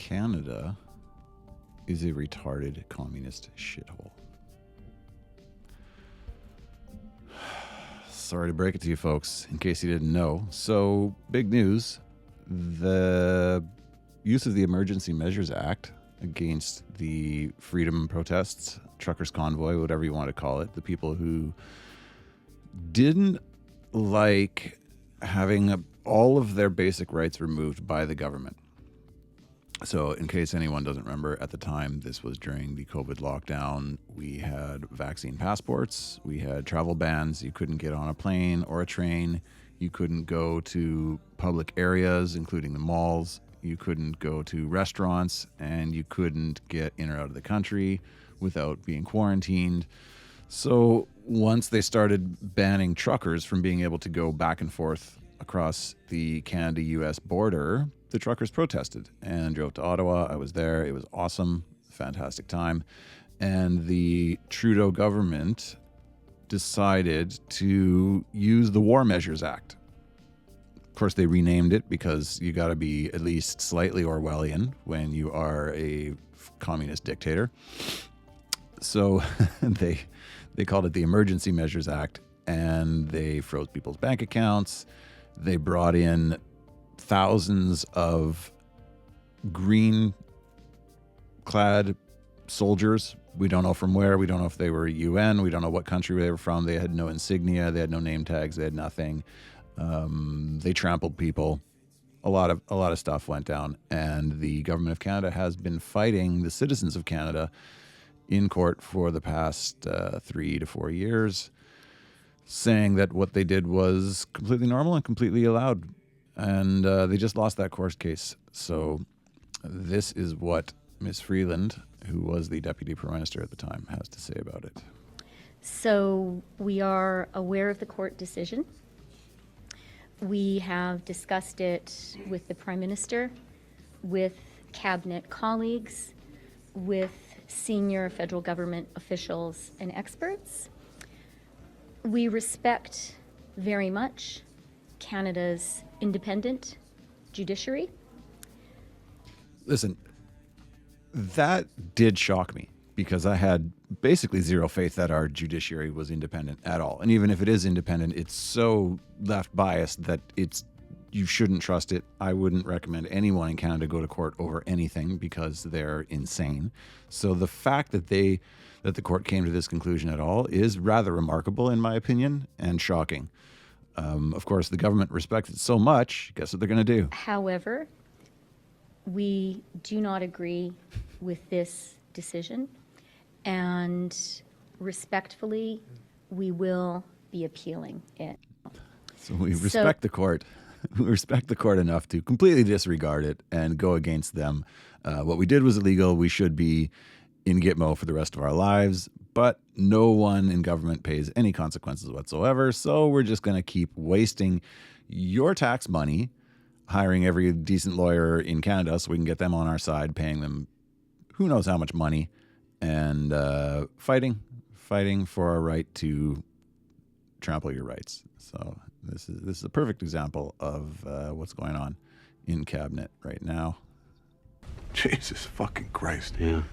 Canada is a retarded communist shithole. Sorry to break it to you folks, in case you didn't know. So, big news. The use of the Emergency Measures Act against the freedom protests, truckers' convoy, whatever you want to call it, the people who didn't like having all of their basic rights removed by the government. So in case anyone doesn't remember, at the time, this was during the COVID lockdown, we had vaccine passports, we had travel bans, you couldn't get on a plane or a train, you couldn't go to public areas, including the malls, you couldn't go to restaurants, and you couldn't get in or out of the country without being quarantined. So once they started banning truckers from being able to go back and forth across the Canada-US border, the truckers protested and drove to Ottawa. I was there. It was awesome. Fantastic time. And the Trudeau government decided to use the War Measures Act. Of course, they renamed it because you got to be at least slightly Orwellian when you are a communist dictator. So they called it the Emergency Measures Act, and they froze people's bank accounts. They brought in thousands of green-clad soldiers. We don't know from where. We don't know if they were UN. We don't know what country they were from. They had no insignia. They had no name tags. They had nothing. They trampled people. A lot of stuff went down. And the government of Canada has been fighting the citizens of Canada in court for the past 3 to 4 years, saying that what they did was completely normal and completely allowed. And they just lost that court case. So this is what Ms. Freeland, who was the Deputy Prime Minister at the time, has to say about it. So we are aware of the court decision. We have discussed it with the Prime Minister, with cabinet colleagues, with senior federal government officials and experts. We respect very much Canada's independent judiciary. Listen, that did shock me because I had basically zero faith that our judiciary was independent at all. And even if it is independent, it's so left biased that you shouldn't trust it. I wouldn't recommend anyone in Canada go to court over anything because they're insane. So the fact that the court came to this conclusion at all is rather remarkable, in my opinion, and shocking. Of course, the government respects it so much. Guess what they're going to do? However, we do not agree with this decision, and respectfully, we will be appealing it. So we respect the court. We respect the court enough to completely disregard it and go against them. What we did was illegal. We should be in Gitmo for the rest of our lives, but no one in government pays any consequences whatsoever. So we're just going to keep wasting your tax money, hiring every decent lawyer in Canada so we can get them on our side, paying them who knows how much money, and fighting for our right to trample your rights. So this is a perfect example of what's going on in cabinet right now. Jesus fucking Christ. Yeah.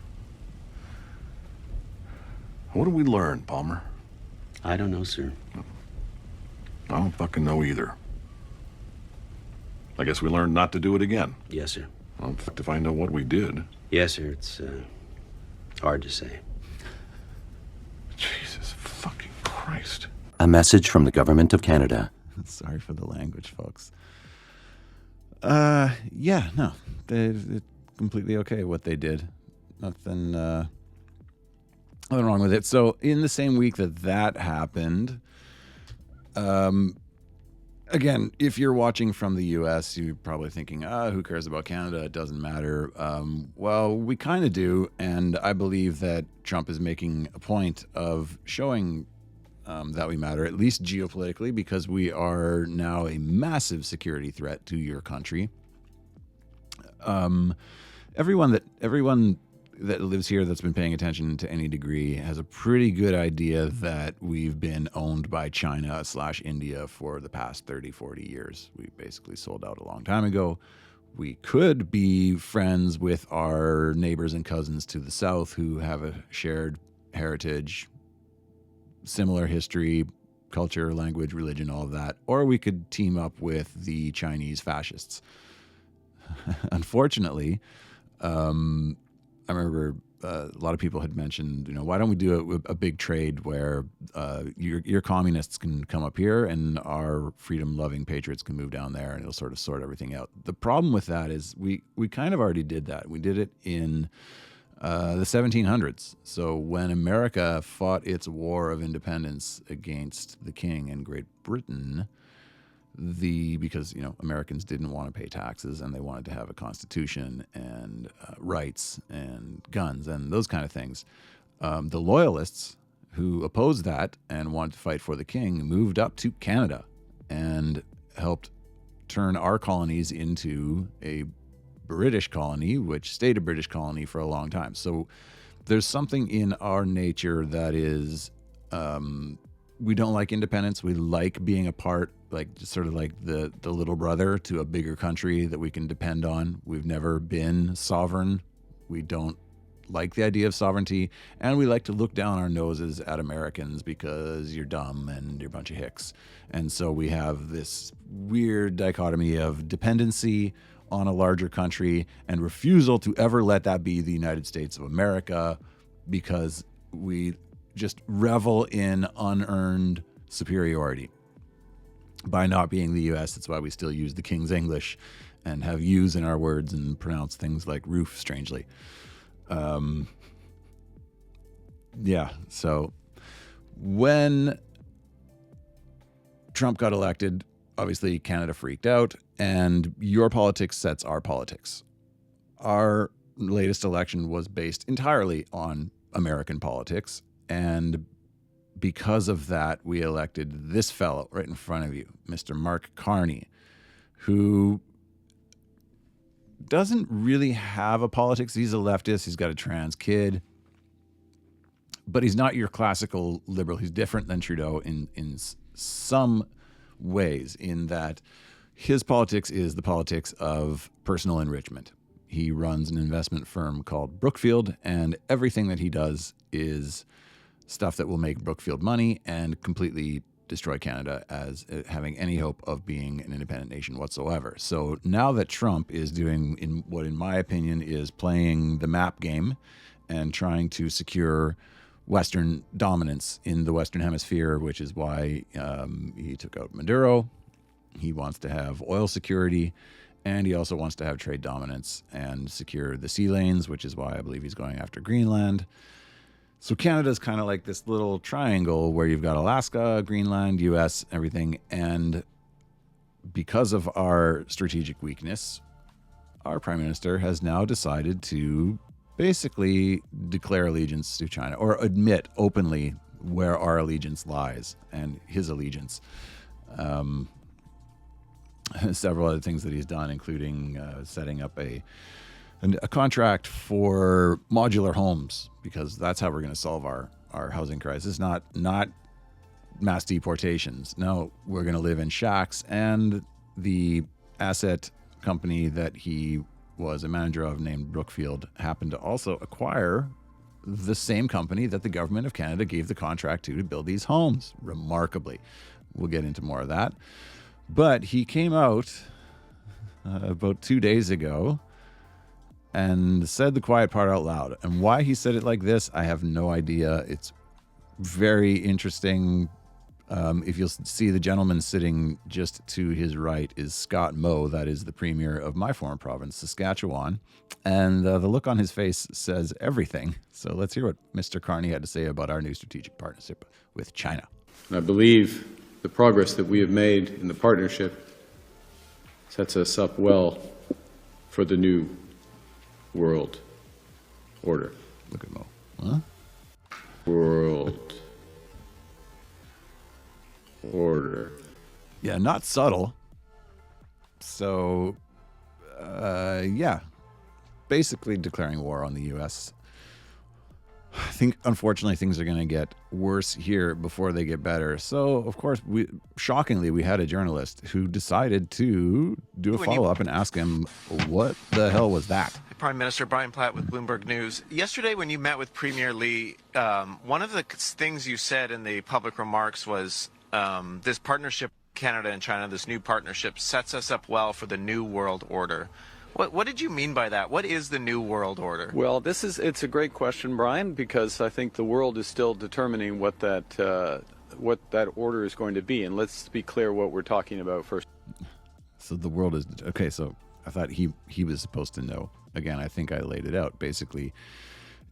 What did we learn, Palmer? I don't know, sir. I don't fucking know either. I guess we learned not to do it again. Yes, sir. Well, fuck if I know what we did. Yes, sir. It's hard to say. Jesus fucking Christ. A message from the Government of Canada. Sorry for the language, folks. Yeah, no. It's completely okay what they did. Nothing wrong with it. So in the same week that happened, again, if you're watching from the U.S., you're probably thinking, who cares about Canada? It doesn't matter. Well, we kind of do, and I believe that Trump is making a point of showing that we matter, at least geopolitically, because we are now a massive security threat to your country. Everyone that lives here that's been paying attention to any degree has a pretty good idea that we've been owned by China / India for the past 30, 40 years. We basically sold out a long time ago. We could be friends with our neighbors and cousins to the south who have a shared heritage, similar history, culture, language, religion, all of that. Or we could team up with the Chinese fascists. Unfortunately, I remember a lot of people had mentioned, why don't we do a big trade where your communists can come up here and our freedom-loving patriots can move down there, and it'll sort of sort everything out. The problem with that is we kind of already did that. We did it in the 1700s. So when America fought its war of independence against the king in Great Britain, because Americans didn't want to pay taxes and they wanted to have a constitution and rights and guns and those kind of things. The loyalists who opposed that and wanted to fight for the king moved up to Canada and helped turn our colonies into a British colony, which stayed a British colony for a long time. So there's something in our nature that is, we don't like independence. We like being a part, sort of like the little brother to a bigger country that we can depend on. We've never been sovereign. We don't like the idea of sovereignty, and we like to look down our noses at Americans because you're dumb and you're a bunch of hicks. And so we have this weird dichotomy of dependency on a larger country and refusal to ever let that be the United States of America, because we just revel in unearned superiority by not being the U.S. That's why we still use the King's English and have U's in our words and pronounce things like roof strangely. So when Trump got elected, obviously Canada freaked out, and your politics sets our politics. Our latest election was based entirely on American politics, and because of that, we elected this fellow right in front of you, Mr. Mark Carney, who doesn't really have a politics. He's a leftist. He's got a trans kid, but he's not your classical liberal. He's different than Trudeau in some ways, in that his politics is the politics of personal enrichment. He runs an investment firm called Brookfield, and everything that he does is stuff that will make Brookfield money and completely destroy Canada as having any hope of being an independent nation whatsoever. So now that Trump is doing what, in my opinion, is playing the map game and trying to secure Western dominance in the Western Hemisphere, which is why he took out Maduro. He wants to have oil security, and he also wants to have trade dominance and secure the sea lanes, which is why I believe he's going after Greenland. So Canada's kind of like this little triangle where you've got Alaska, Greenland, U.S., everything. And because of our strategic weakness, our prime minister has now decided to basically declare allegiance to China, or admit openly where our allegiance lies and his allegiance. Several other things that he's done, including setting up a contract for modular homes, because that's how we're going to solve our housing crisis. Not mass deportations. No, we're going to live in shacks. And the asset company that he was a manager of, named Brookfield, happened to also acquire the same company that the government of Canada gave the contract to build these homes. Remarkably. We'll get into more of that. But he came out about 2 days ago and said the quiet part out loud. And why he said it like this, I have no idea. It's very interesting. If you'll see, the gentleman sitting just to his right is Scott Moe. That is the premier of my former province, Saskatchewan. And the look on his face says everything. So let's hear what Mr. Carney had to say about our new strategic partnership with China. I believe the progress that we have made in the partnership sets us up well for the new world order. Look at Mo. Huh? World order. Yeah, not subtle. So, basically declaring war on the U.S. I think, unfortunately, things are going to get worse here before they get better. So, of course, shockingly, we had a journalist who decided to do a follow-up and ask him, what the hell was that? Prime Minister Brian Platt with Bloomberg News. Yesterday, when you met with Premier Lee, one of the things you said in the public remarks was this partnership, Canada and China, this new partnership, sets us up well for the new world order. What did you mean by that? What is the new world order? Well, it's a great question, Brian, because I think the world is still determining what that order is going to be. And let's be clear what we're talking about first. So the world is okay. So I thought he was supposed to know. Again, I think I laid it out. Basically,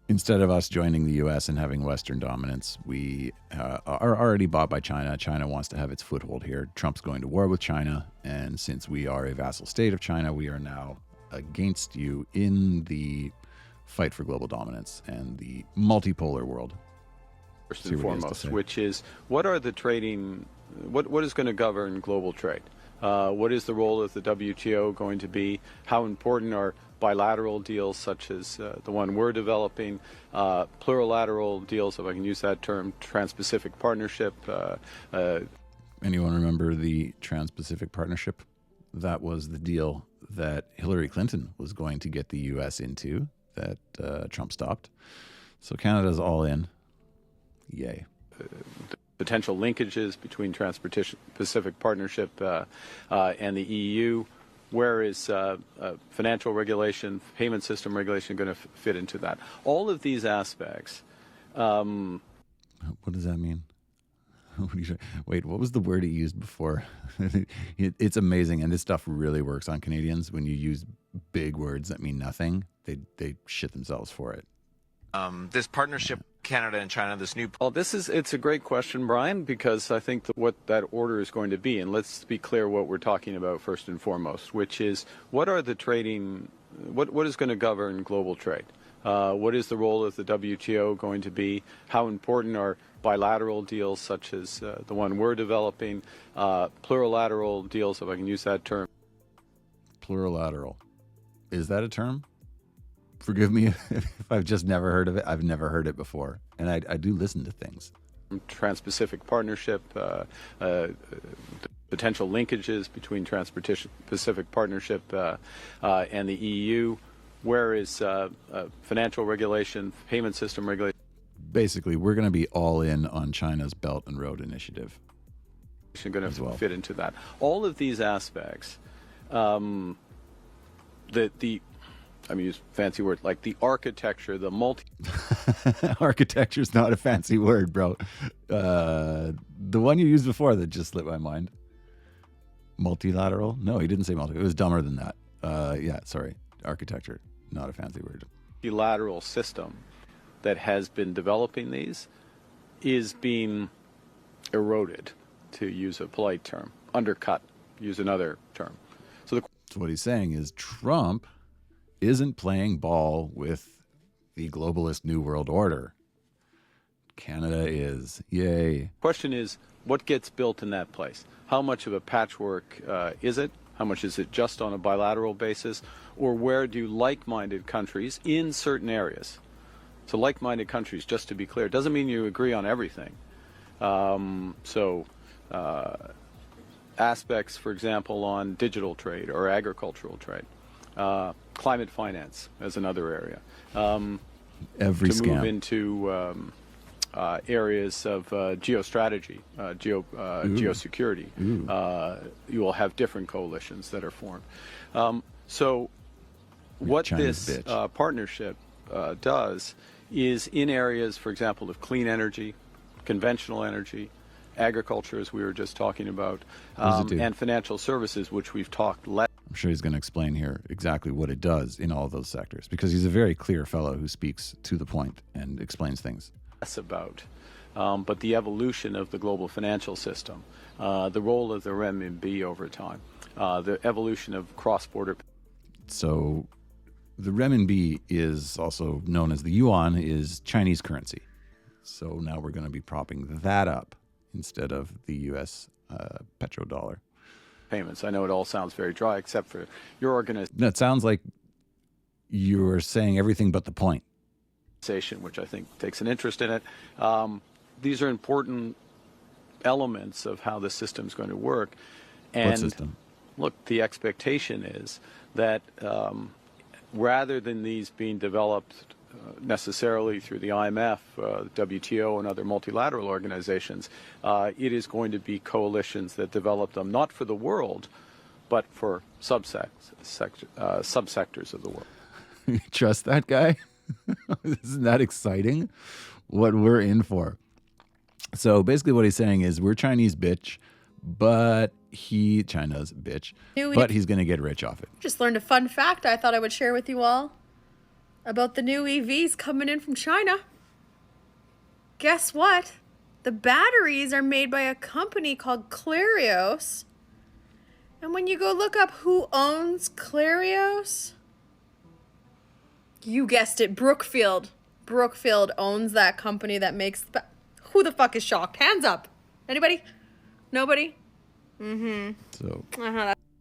instead of us joining the U.S. and having Western dominance, we are already bought by China. China wants to have its foothold here. Trump's going to war with China, and since we are a vassal state of China, we are now against you in the fight for global dominance and the multipolar world. First and foremost, which is what is going to govern global trade? What is the role of the WTO going to be? How important are bilateral deals such as the one we're developing, plurilateral deals, if I can use that term, Trans-Pacific Partnership? Anyone remember the Trans-Pacific Partnership? That was the deal that Hillary Clinton was going to get the U.S. into that Trump stopped. So Canada's all in. Yay. Potential linkages between Trans-Pacific Partnership and the EU. Where is financial regulation, payment system regulation going to fit into that? All of these aspects. What does that mean? Wait, what was the word he used before? It's amazing, and this stuff really works on Canadians. When you use big words that mean nothing, they shit themselves for it. This partnership, Canada and China, this new... Well, it's a great question, Brian, because I think what that order is going to be, and let's be clear what we're talking about first and foremost, which is what is going to govern global trade? What is the role of the WTO going to be? How important are bilateral deals such as the one we're developing, plurilateral deals, if I can use that term? Plurilateral. Is that a term? Forgive me if I've just never heard of it. I've never heard it before. And I do listen to things. Trans-Pacific Partnership, potential linkages between Trans-Pacific Partnership and the EU. Where is financial regulation, payment system regulation? Basically, we're going to be all in on China's Belt and Road Initiative. Going to fit into that. All of these aspects, I'm going to use a fancy word, like the architecture, the Architecture's not a fancy word, bro. The one you used before that just slipped my mind. Multilateral? No, he didn't say multilateral. It was dumber than that. Yeah, sorry. Architecture, not a fancy word. Multilateral system that has been developing these is being eroded, to use a polite term. Undercut, use another term. So what he's saying is Trump isn't playing ball with the globalist New World Order. Canada is. Yay. Question is, what gets built in that place? How much of a patchwork is it? How much is it just on a bilateral basis? Or where do like-minded countries in certain areas? So like-minded countries, just to be clear, doesn't mean you agree on everything. Aspects, for example, on digital trade or agricultural trade. Climate finance as another area. Every to scam. move into areas of geostrategy, geosecurity. You will have different coalitions that are formed. What China's this bitch. partnership does is in areas, for example, of clean energy, conventional energy, agriculture, as we were just talking about, and financial services, which we've talked less. I'm sure he's going to explain here exactly what it does in all of those sectors, because he's a very clear fellow who speaks to the point and explains things. About, but the evolution of the global financial system, the role of the renminbi over time, the evolution of cross-border. So the renminbi is also known as the yuan, is Chinese currency. So now we're going to be propping that up instead of the U.S. petrodollar. Payments. I know it all sounds very dry, except for your organization. No, it sounds like you're saying everything but the point. which I think takes an interest in it. These are important elements of how the system's going to work. And What system? look, the expectation is that rather than these being developed necessarily through the IMF, WTO, and other multilateral organizations, it is going to be coalitions that develop them, not for the world, but for subsectors of the world. You trust that guy? Isn't that exciting? What we're in for. So basically what he's saying is we're Chinese bitch, but China's bitch, but he's going to get rich off it. Just learned a fun fact I thought I would share with you all about the new EVs coming in from China. Guess what? The batteries are made by a company called Clarios. And when you go look up who owns Clarios, you guessed it, Brookfield. Brookfield owns that company that makes... Who the fuck is shocked? Hands up. Anybody? Nobody? So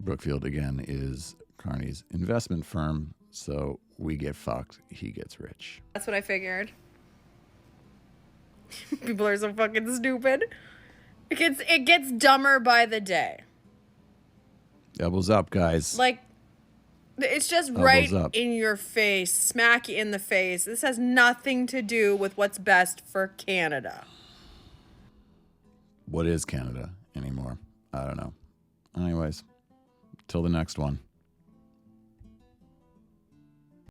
Brookfield, again, is Carney's investment firm. So we get fucked. He gets rich. That's what I figured. People are so fucking stupid. It gets dumber by the day. Doubles up, guys. Like, it's just Elbows right up. in your face, smack you in the face. This has nothing to do with what's best for Canada. What is Canada anymore? I don't know. Anyways, till the next one.